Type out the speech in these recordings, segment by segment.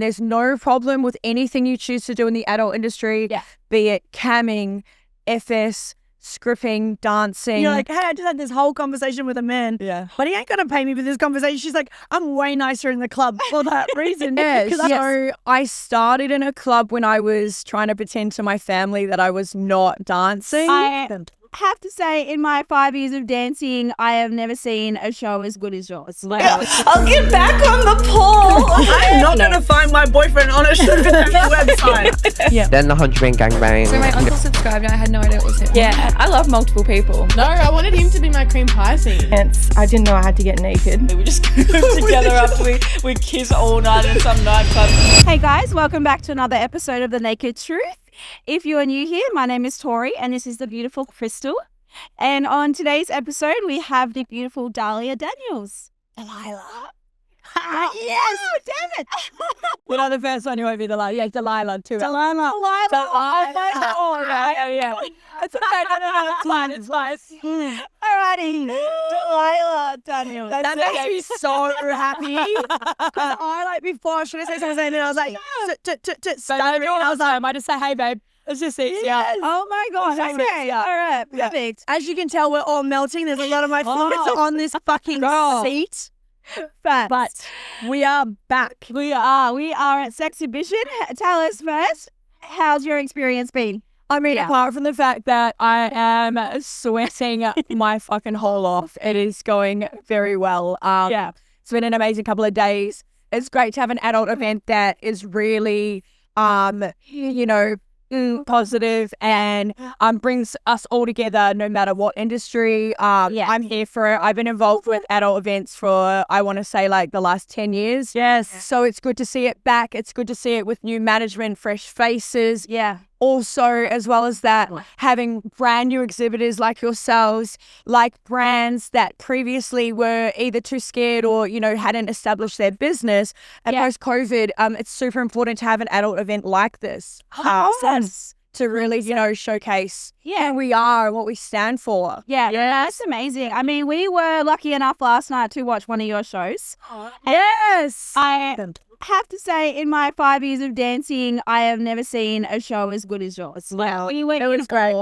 There's no problem with anything you choose to do in the adult industry, be it camming, FS, scripting, dancing. You're like, hey, I just had this whole conversation with a man. Yeah. But he ain't going to pay me for this conversation. She's like, I'm way nicer in the club for that reason. So I started in a club when I was trying to pretend to my family that I was not dancing. I have to say, in my 5 years of dancing, I have never seen a show as good as yours. I'll get back on the pole. I'm not going to find my boyfriend on a sugar daddy website. Then the 100 Man gangbang. So my uncle subscribed and I had no idea it was him. Yeah, I love multiple people. No, I wanted him to be my cream pie scene. Hence, I didn't know I had to get naked. We just go together after we kiss all night in some nightclub. Hey guys, welcome back to another episode of The Naked Truth. If you are new here, my name is Tori and this is the beautiful Crystal. And on today's episode, we have the beautiful Delilah Daniels. Delilah. Yes! Oh, damn it! You know the first one, you won't be Delilah. Yeah, Delilah too. Delilah. Oh, right. Yeah. It's okay. No. It's fine. It's fine. Alrighty. Delilah Daniels. That makes me so happy. I like before I should have said something and I was like, stuttering. I was like, I might just say, hey babe. It's just easier. Yes. Oh my god. Okay. All right. Perfect. As you can tell, we're all melting. There's a lot of my fingers on this fucking seat. But we are back. We are at SXHIBITION. Tell us first, how's your experience been? I mean, apart from the fact that I am sweating my fucking hole off, it is going very well. It's been an amazing couple of days. It's great to have an adult event that is really, positive and brings us all together no matter what industry. I'm here for it. I've been involved with adult events for, I want to say, like the last 10 years. Yes. So it's good to see it back. It's good to see it with new management, fresh faces. Yeah. Also, as well as that, having brand new exhibitors like yourselves, like brands that previously were either too scared or, hadn't established their business. And post-COVID, it's super important to have an adult event like this. To really, showcase who we are and what we stand for. Yeah, that's amazing. I mean, we were lucky enough last night to watch one of your shows. Yes. I have to say, in my 5 years of dancing, I have never seen a show as good as yours. Wow. It was great.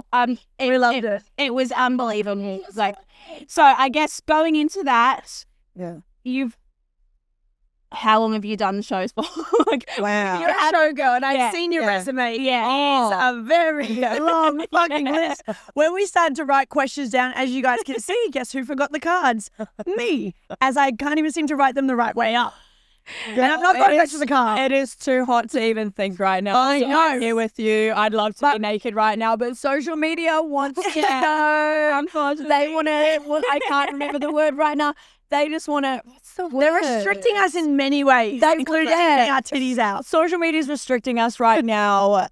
We loved it. It was unbelievable. So I guess going into that, how long have you done the shows for? Wow. You're a showgirl and I've seen your resume. Yeah. It's a very long fucking list. When we started to write questions down, as you guys can see, guess who forgot the cards? Me. As I can't even seem to write them the right way up. And I've not got back to the card. It is too hot to even think right now. I know. I'm here with you. I'd love to be naked right now, but social media wants to know. Unfortunately, they want to, I can't remember the word right now. They just want to, what's the word? They're restricting us in many ways, including getting our titties out. Social media is restricting us right now,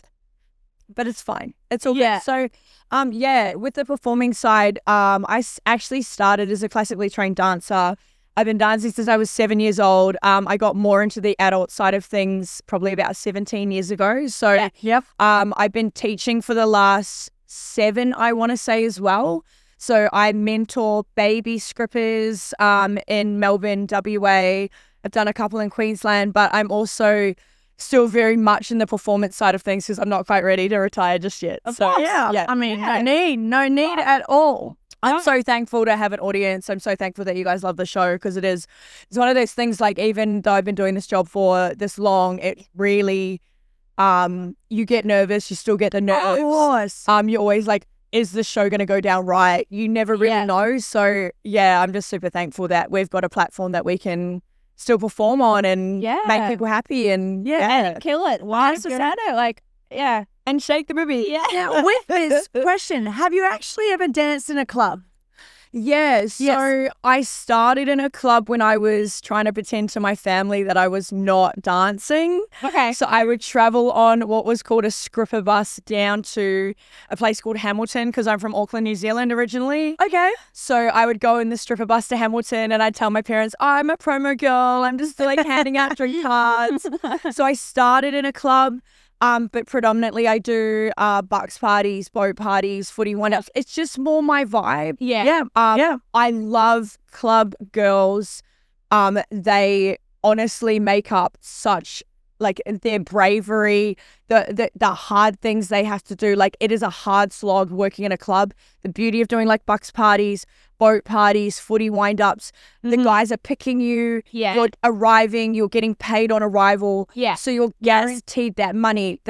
but it's fine. It's all good. So, with the performing side, I actually started as a classically trained dancer. I've been dancing since I was 7 years old. I got more into the adult side of things probably about 17 years ago. So, I've been teaching for the last 7, I want to say, as well. So I mentor baby scrippers in Melbourne, WA. I've done a couple in Queensland, but I'm also still very much in the performance side of things because I'm not quite ready to retire just yet. I mean, no need at all. I'm so thankful to have an audience. I'm so thankful that you guys love the show because it's one of those things, like, even though I've been doing this job for this long, it really, you get nervous, you still get the nerves. Of course. You're always like, is the show going to go down right? You never really know. So, I'm just super thankful that we've got a platform that we can still perform on and make people happy and kill it. Why so sad? And shake the booby. Yeah. Now, with this question, have you actually ever danced in a club? Yes. So I started in a club when I was trying to pretend to my family that I was not dancing. Okay. So I would travel on what was called a scripper bus down to a place called Hamilton because I'm from Auckland, New Zealand originally. Okay. So I would go in the stripper bus to Hamilton and I'd tell my parents, I'm a promo girl. I'm just handing out drink cards. So I started in a club. But predominantly I do bucks parties, boat parties, footy one-ups. It's just more my vibe. I love club girls. They honestly make up such like their bravery, the hard things they have to do. Like, it is a hard slog working in a club. The beauty of doing like bucks parties, boat parties, footy wind-ups, the guys are picking you, you're arriving, you're getting paid on arrival, so you're guaranteed that money.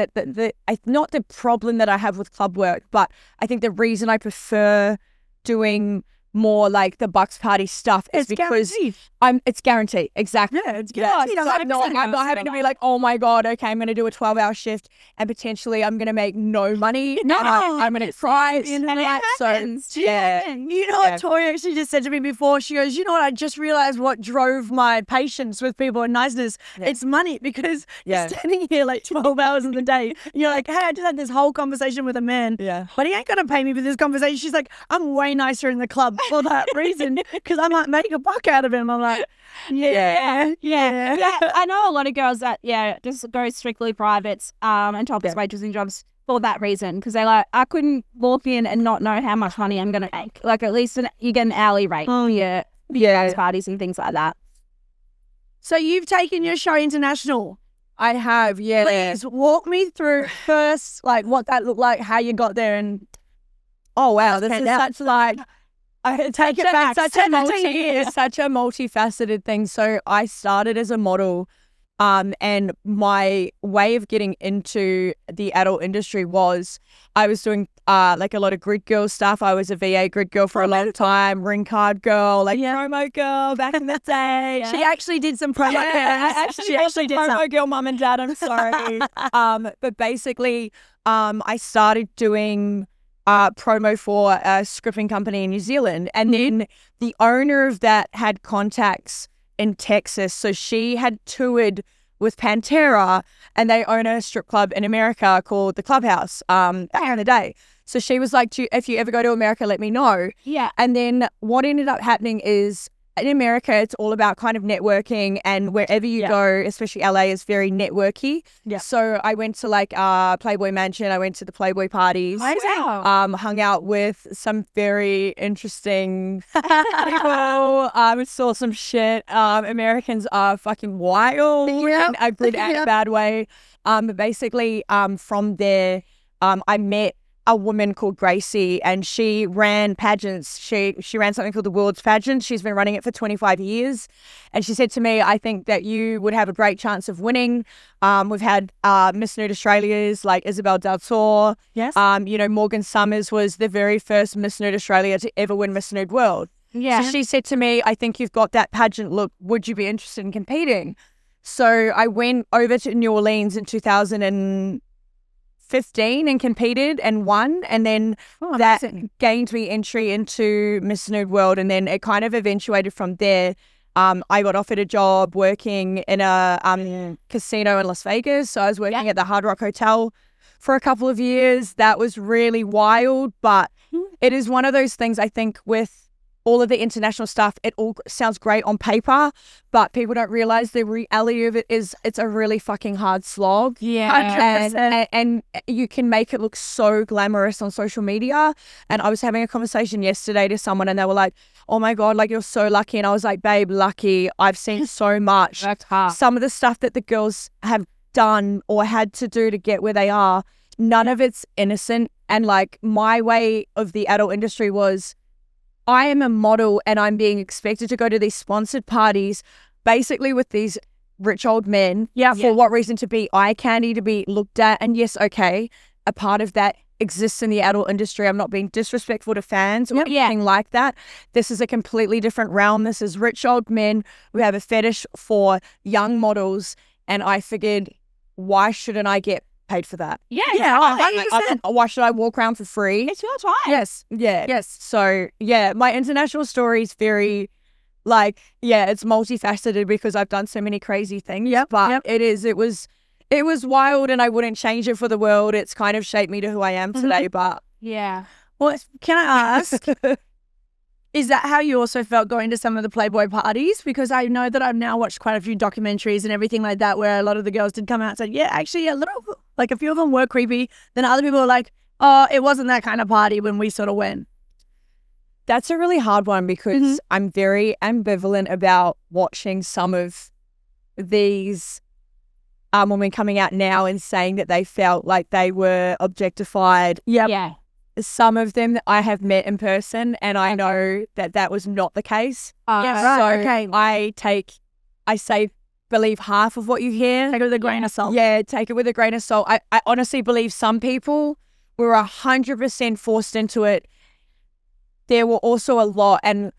Not the problem that I have with club work, but I think the reason I prefer doing more like the bucks party stuff is because it's guaranteed. Exactly. Yeah, it's guaranteed. So I'm not having to be like, oh my God, okay, I'm going to do a 12-hour shift and potentially I'm going to make no money. No, I'm going to cry. And it happens. So, yeah. You know what Tori actually just said to me before? She goes, you know what? I just realized what drove my patience with people and niceness. Yeah. It's money, because you're standing here like 12 hours of the day. And you're like, hey, I just had this whole conversation with a man. Yeah. But he ain't going to pay me for this conversation. She's like, I'm way nicer in the club for that reason, because I might make a buck out of him. I'm like, yeah. I know a lot of girls that just go strictly privates and topless waitressing jobs for that reason, because they're like, I couldn't walk in and not know how much money I'm gonna make. Like, at least you get an hourly rate for your parties and things like that. So you've taken your show international. I have, Please walk me through first, like what that looked like, how you got there, and oh wow, this is such like. Take it back. Such a multifaceted thing. So I started as a model, and my way of getting into the adult industry was I was doing like a lot of grid girl stuff. I was a VA grid girl for a long time, ring card girl, like promo girl back in the day. She actually did some promo. She actually did promo girl, mum and dad. I'm sorry. But basically, I started doing promo for a scripting company in New Zealand, and then the owner of that had contacts in Texas, so she had toured with Pantera, and they own a strip club in America called the Clubhouse back in the day. So she was like, if you ever go to America, let me know. And then what ended up happening is, in America, it's all about kind of networking, and wherever you go, especially LA, is very networky. So I went to like Playboy Mansion. I went to the Playboy parties. Hung out with some very interesting people. Saw some shit. Americans are fucking wild in a good and bad way. But basically, from there, I met a woman called Gracie, and she ran pageants. She ran something called the World's Pageant. She's been running it for 25 years. And she said to me, I think that you would have a great chance of winning. We've had Miss Nude Australia's like Isabel Deltor. Yes. Morgan Summers was the very first Miss Nude Australia to ever win Miss Nude World. Yeah. So she said to me, I think you've got that pageant look. Would you be interested in competing? So I went over to New Orleans in 2015 and competed and won, and then that gained me entry into Miss Nude World, and then it kind of eventuated from there. I got offered a job working in a casino in Las Vegas, so I was working at the Hard Rock Hotel for a couple of years. That was really wild, but it is one of those things, I think, with all of the international stuff, it all sounds great on paper, but people don't realize the reality of it is it's a really fucking hard slog. And you can make it look so glamorous on social media. And I was having a conversation yesterday to someone, and they were like, oh my God, like, you're so lucky. And I was like, babe, lucky. I've seen so much. Some of the stuff that the girls have done or had to do to get where they are, none of it's innocent. And like, my way of the adult industry was, I am a model and I'm being expected to go to these sponsored parties basically with these rich old men. For what reason? To be eye candy, to be looked at. And yes, okay, a part of that exists in the adult industry. I'm not being disrespectful to fans or anything like that. This is a completely different realm. This is rich old men who have a fetish for young models. And I figured, why shouldn't I get paid for that? Why should I walk around for free? It's your time. Yes. So my international story is very it's multifaceted because I've done so many crazy things. It was wild, and I wouldn't change it for the world. It's kind of shaped me to who I am today. But well, can I ask, is that how you also felt going to some of the Playboy parties? Because I know that I've now watched quite a few documentaries and everything like that where a lot of the girls did come out and said, actually a little, like a few of them were creepy. Then other people were like, oh, it wasn't that kind of party when we sort of went. That's a really hard one because I'm very ambivalent about watching some of these women coming out now and saying that they felt like they were objectified. Yeah. Some of them that I have met in person, and I know that that was not the case. I say believe half of what you hear. Take it with a grain of salt. Yeah, take it with a grain of salt. I honestly believe some people were 100% forced into it. There were also a lot, and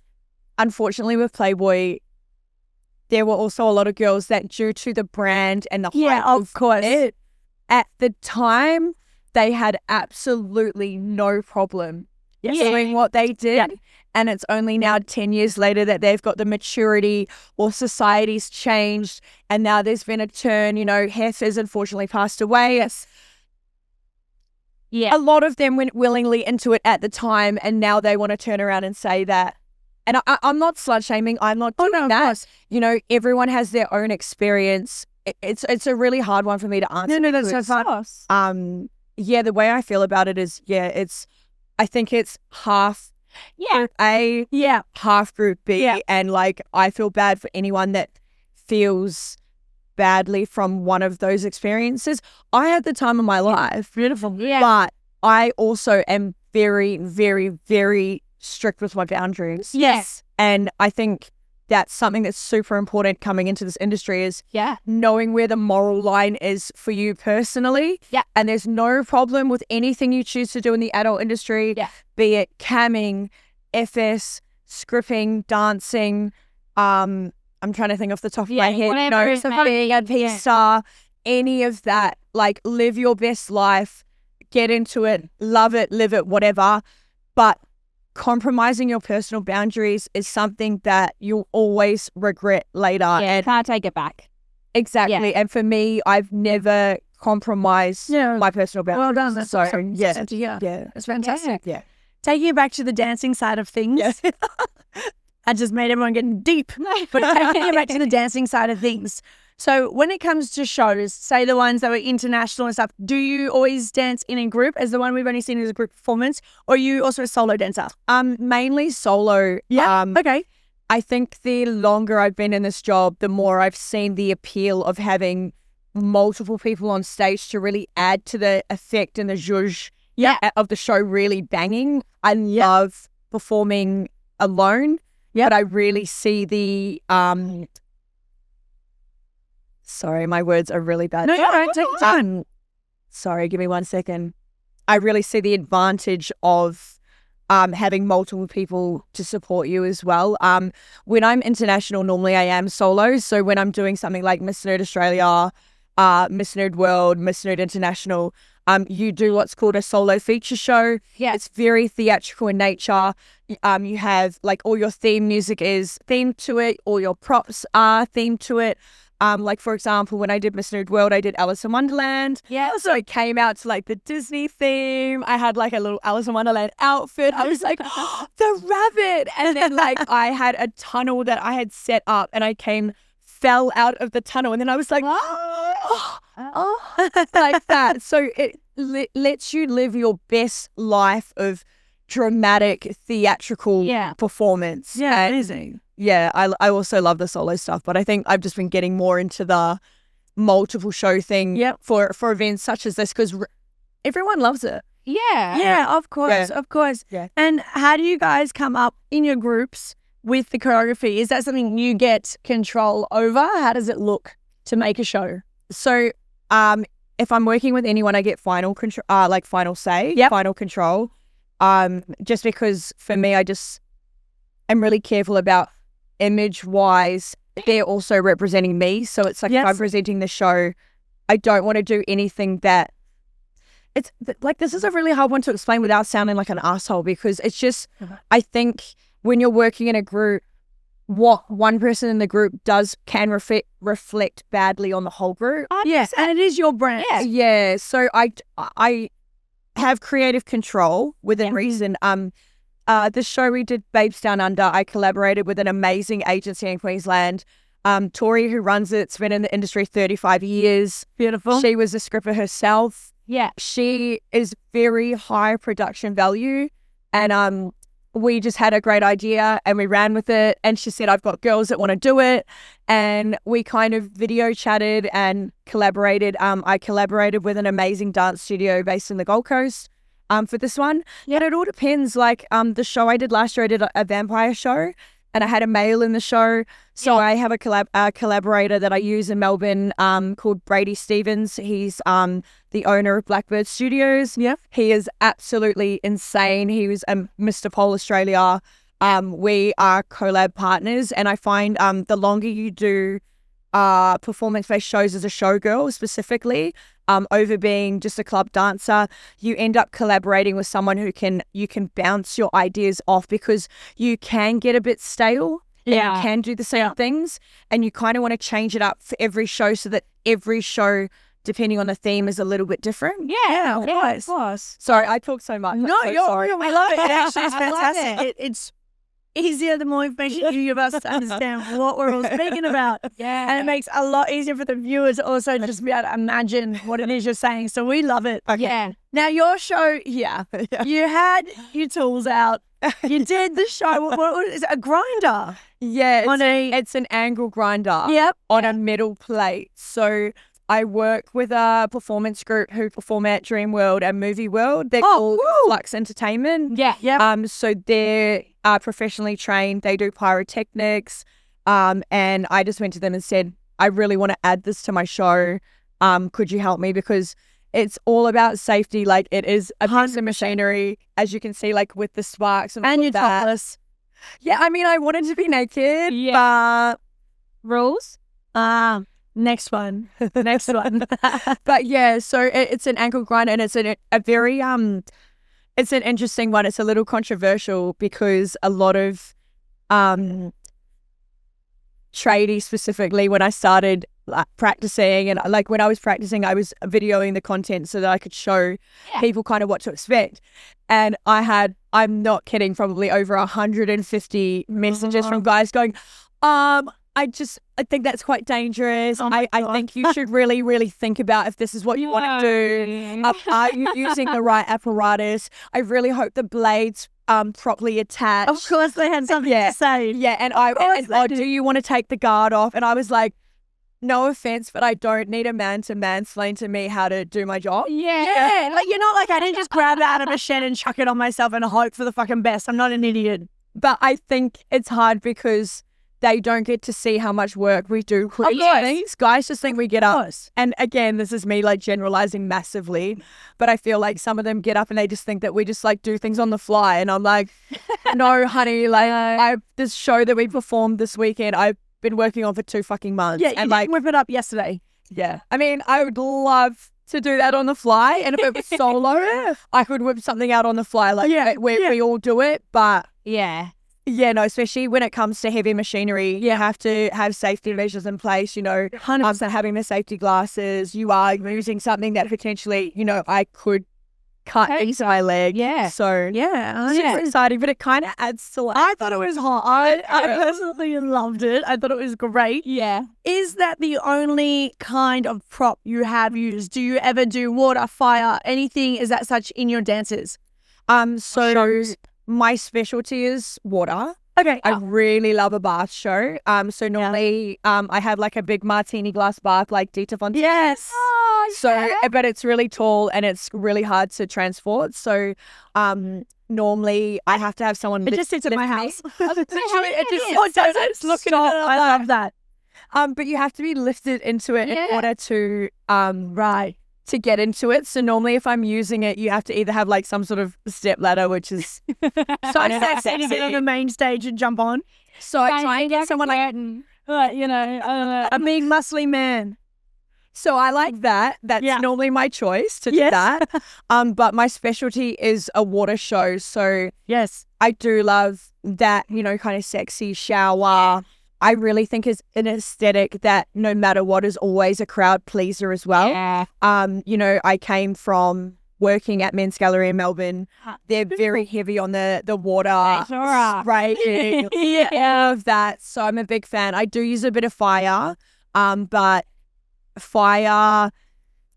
unfortunately with Playboy, there were also a lot of girls that, due to the brand and the hype of course, at the time, they had absolutely no problem doing what they did. Yeah. And it's only now 10 years later that they've got the maturity, or society's changed, and now there's been a turn. You know, Hef has unfortunately passed away. Yes. Yeah. A lot of them went willingly into it at the time, and now they want to turn around and say that. And I'm not slut-shaming. I'm not doing that. You know, everyone has their own experience. It's a really hard one for me to answer. No, that's so fun. Yeah, the way I feel about it is, I think it's half Group A, half Group B, and like I feel bad for anyone that feels badly from one of those experiences. I had the time of my life, but I also am very, very, very strict with my boundaries. Yes, and I think that's something that's super important coming into this industry is knowing where the moral line is for you personally. Yeah. And there's no problem with anything you choose to do in the adult industry, be it camming, FS, scripting, dancing. I'm trying to think off the top of my head. Being a P-star, any of that. Like, live your best life, get into it, love it, live it, whatever. But compromising your personal boundaries is something that you'll always regret later. Yeah, and can't take it back. Exactly. Yeah. And for me, I've never compromised my personal boundaries. Well done. That's yeah. It's fantastic. Yeah. Taking it back to the dancing side of things. Yeah. I just made everyone get deep. But taking it back to the dancing side of things. So when it comes to shows, say the ones that were international and stuff, do you always dance in a group as the one we've only seen as a group performance, or are you also a solo dancer? Mainly solo. Yeah. Okay. I think the longer I've been in this job, the more I've seen the appeal of having multiple people on stage to really add to the effect and the zhuzh of the show really banging. I love performing alone, but I really see the sorry, my words are really bad. No, you're right. Take your time. Sorry, give me 1 second. I really see the advantage of having multiple people to support you as well. When I'm international, normally I am solo. So when I'm doing something like Miss Nude Australia, Miss Nude World, Miss Nude International, you do what's called a solo feature show. Yeah. It's very theatrical in nature. You have like all your theme music is themed to it, all your props are themed to it. Like, for example, when I did Miss Nude World, I did Alice in Wonderland. Yeah. So it came out to like the Disney theme. I had like a little Alice in Wonderland outfit. I was like, the rabbit. And then like I had a tunnel that I had set up and I fell out of the tunnel. And then I was like, like that. So it lets you live your best life of dramatic theatrical performance. Yeah, amazing. Yeah, I also love the solo stuff, but I think I've just been getting more into the multiple show thing for events such as this because everyone loves it. Yeah, of course, of course. Yeah. And how do you guys come up in your groups with the choreography? Is that something you get control over? How does it look to make a show? So, if I'm working with anyone, I get final control, final say, final control. Just because for me, I'm really careful about image-wise, they're also representing me. So it's like if I'm presenting the show, I don't want to do anything that it's like, this is a really hard one to explain without sounding like an asshole because it's just, I think when you're working in a group, what one person in the group can reflect badly on the whole group. Yes, and it is your brand. Yeah. So I have creative control within reason. The show we did, Babes Down Under, I collaborated with an amazing agency in Queensland. Tori, who runs it, has been in the industry 35 years. Beautiful. She was a scripper herself. Yeah. She is very high production value. And we just had a great idea and we ran with it. And she said, I've got girls that want to do it. And we kind of video chatted and collaborated. I collaborated with an amazing dance studio based in the Gold Coast for this one. Yeah, it all depends. Like the show I did last year, I did a vampire show and I had a male in the show. So I have a collaborator that I use in Melbourne called Brady Stevens. He's the owner of Blackbird Studios. Yeah. He is absolutely insane. He was Mr. Pole Australia. We are collab partners, and I find the longer you do performance-based shows as a showgirl specifically, over being just a club dancer, you end up collaborating with someone who you can bounce your ideas off, because you can get a bit stale. Yeah. You can do the same things, and you kind of want to change it up for every show so that every show, depending on the theme, is a little bit different. Yeah, of course. Sorry, I talk so much. No, I'm so sorry. I love it. It actually is fantastic. It's easier the more information you give us to understand what we're all speaking about. Yeah. And it makes it a lot easier for the viewers also to just be able to imagine what it is you're saying. So we love it. Okay. Yeah. Now, your show, you had your tools out. You did the show. What is it? A grinder? Yeah, it's an angle grinder on a metal plate. So I work with a performance group who perform at Dream World and Movie World. They're called Flux Entertainment. Yeah. So they're professionally trained. They do pyrotechnics. And I just went to them and said, I really want to add this to my show. Could you help me? Because it's all about safety. Like, it is a piece of machinery, as you can see, like with the sparks and you're topless. Yeah, I mean, I wanted to be naked, but rules. Next one. But yeah, so it's an ankle grinder, and it's a very it's an interesting one. It's a little controversial because a lot of tradies, specifically when I started practicing, and like when I was practicing, I was videoing the content so that I could show people kind of what to expect. And I'm not kidding, probably over 150 messages from guys going, I think that's quite dangerous. I think you should really, really think about if this is what you want to do. Are you using the right apparatus? I really hope the blades properly attached. Of course they had something to say. Yeah, and do you want to take the guard off? And I was like, no offense, but I don't need a man to mansplain to me how to do my job. Yeah. Like, you're not like, I didn't just grab it out of a shed and chuck it on myself and hope for the fucking best. I'm not an idiot. But I think it's hard because they don't get to see how much work we do for these things. Guys just think we get up. And again, this is me like generalizing massively, but I feel like some of them get up and they just think that we just like do things on the fly. And I'm like, no, honey, like this show that we performed this weekend, I've been working on for 2 fucking months. Yeah, and like whip it up yesterday. Yeah. I mean, I would love to do that on the fly. And if it was solo, I could whip something out on the fly. Like we all do it, but yeah, no, especially when it comes to heavy machinery, you have to have safety measures in place, 100% having the safety glasses. You are using something that potentially, I could cut into my leg. Yeah. So, it's super exciting, but it kind of adds to it. I thought it was hot. I personally loved it. I thought it was great. Yeah. Is that the only kind of prop you have used? Do you ever do water, fire, anything? Is that such in your dances? So my specialty is water. Okay. I really love a bath show. So normally I have like a big martini glass bath like Dita Fontaine. Yes. But it's really tall and it's really hard to transport. So normally I have to have someone It just sits at my house. It's looking up. I love that. But you have to be lifted into it in order to to get into it. So normally if I'm using it, you have to either have like some sort of step ladder, which is so sexy to get on the main stage and jump on. So I try and get someone like, a big muscly man. So I like that. That's normally my choice to do that. But my specialty is a water show. So I do love that, kind of sexy shower. I really think is an aesthetic that no matter what is always a crowd pleaser as well. Yeah. I came from working at Men's Gallery in Melbourne. They're very heavy on the water spraying. Of that. So I'm a big fan. I do use a bit of fire, but fire,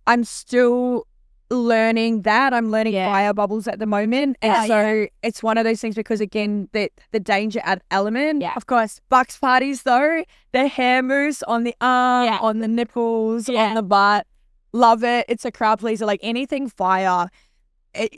I'm still learning that. I'm learning fire bubbles at the moment. And so it's one of those things because, again, the danger element. Yeah. Of course, Bucks parties, though, the hair mousse on the arm, on the nipples, on the butt. Love it. It's a crowd pleaser. Like anything fire,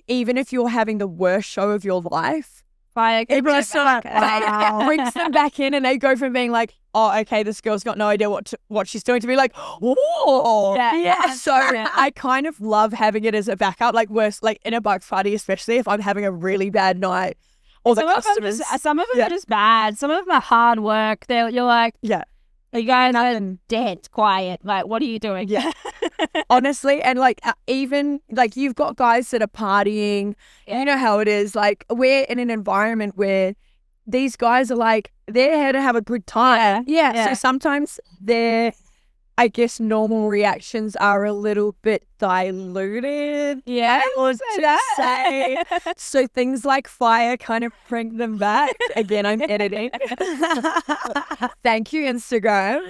even if you're having the worst show of your life, Fire. people are still like, wow. Brings them back in and they go from being like, oh, okay, this girl's got no idea what she's doing to be like, whoa. Yeah. So I kind of love having it as a backup, like worse, like in a Bucks party, especially if I'm having a really bad night. Or the customers. Some of them are just bad. Some of them are hard work. You're like, you guys are dead quiet. Like, what are you doing? Yeah. Honestly, and like even like you've got guys that are partying. You know how it is. Like we're in an environment where these guys are like, they're here to have a good time. So sometimes their, I guess, normal reactions are a little bit diluted. Or to say. So things like fire kind of bring them back. Again, I'm editing. Thank you, Instagram.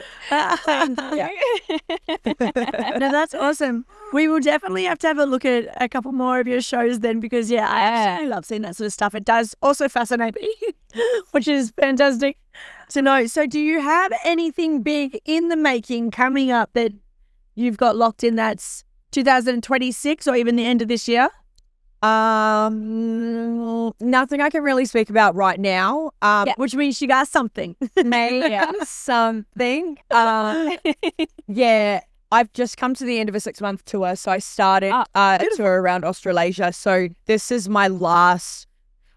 No, that's awesome. We will definitely have to have a look at a couple more of your shows then because, I absolutely love seeing that sort of stuff. It does also fascinate me, which is fantastic to know. So do you have anything big in the making coming up that you've got locked in that's 2026 or even the end of this year? Nothing I can really speak about right now. Which means you got something. Maybe something. I've just come to the end of a 6-month tour. So I started a tour around Australasia. So this is my last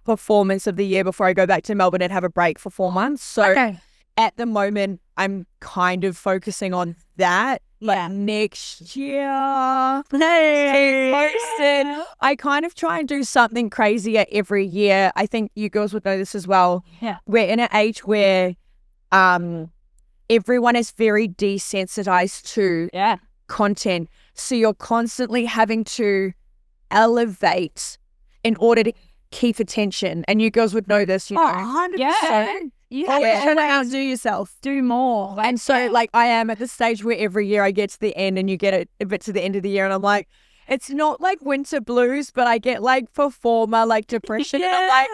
performance of the year before I go back to Melbourne and have a break for 4 months. So at the moment, I'm kind of focusing on that. Like next year, I kind of try and do something crazier every year. I think you girls would know this as well. We're in an age where everyone is very desensitized to content. So you're constantly having to elevate in order to keep attention. And you girls would know this, you know. 100%. You have to outdo yourself. Do more. And so, like, I am at the stage where every year I get to the end and you get a bit to the end of the year and I'm like, it's not like winter blues, but I get, like, performer, like, depression. And I'm like,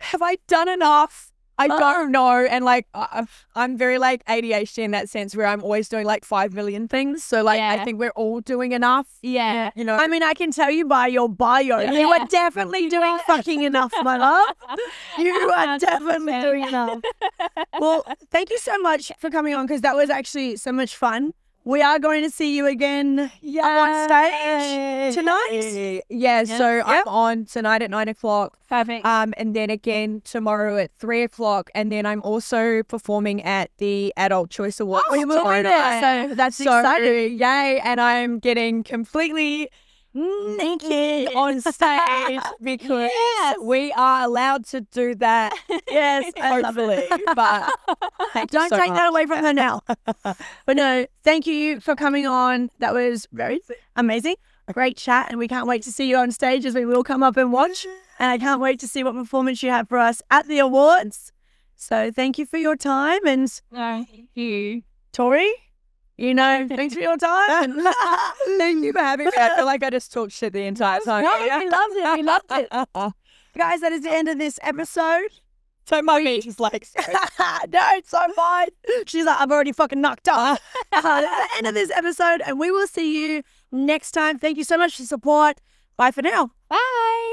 have I done enough? I don't know. And, like, I'm very, like, ADHD in that sense where I'm always doing, like, 5 million things. So, like, I think we're all doing enough. You know? I mean, I can tell you by your bio, you are definitely doing fucking enough, my love. You are definitely doing enough. Well, thank you so much for coming on because that was actually so much fun. We are going to see you again on stage tonight. So I'm on tonight at 9 o'clock. Perfect. And then again tomorrow at 3 o'clock. And then I'm also performing at the Adult Choice Awards. We will be there. So that's exciting. Yay. And I'm getting completely naked on stage because we are allowed to do that. Hopefully. But don't take that away from her now. But no, thank you for coming on. That was very amazing. A great chat, and we can't wait to see you on stage as we will come up and watch. And I can't wait to see what performance you have for us at the awards. So thank you for your time. And thank you, Tori. You know, thanks for your time. Thank you for having me. I feel like I just talked shit the entire time. No, we loved it. We loved it. Guys, that is the end of this episode. So my meat is like, no, it's so fine. She's like, I've already fucking knocked up. That's the end of this episode, and we will see you next time. Thank you so much for support. Bye for now. bye.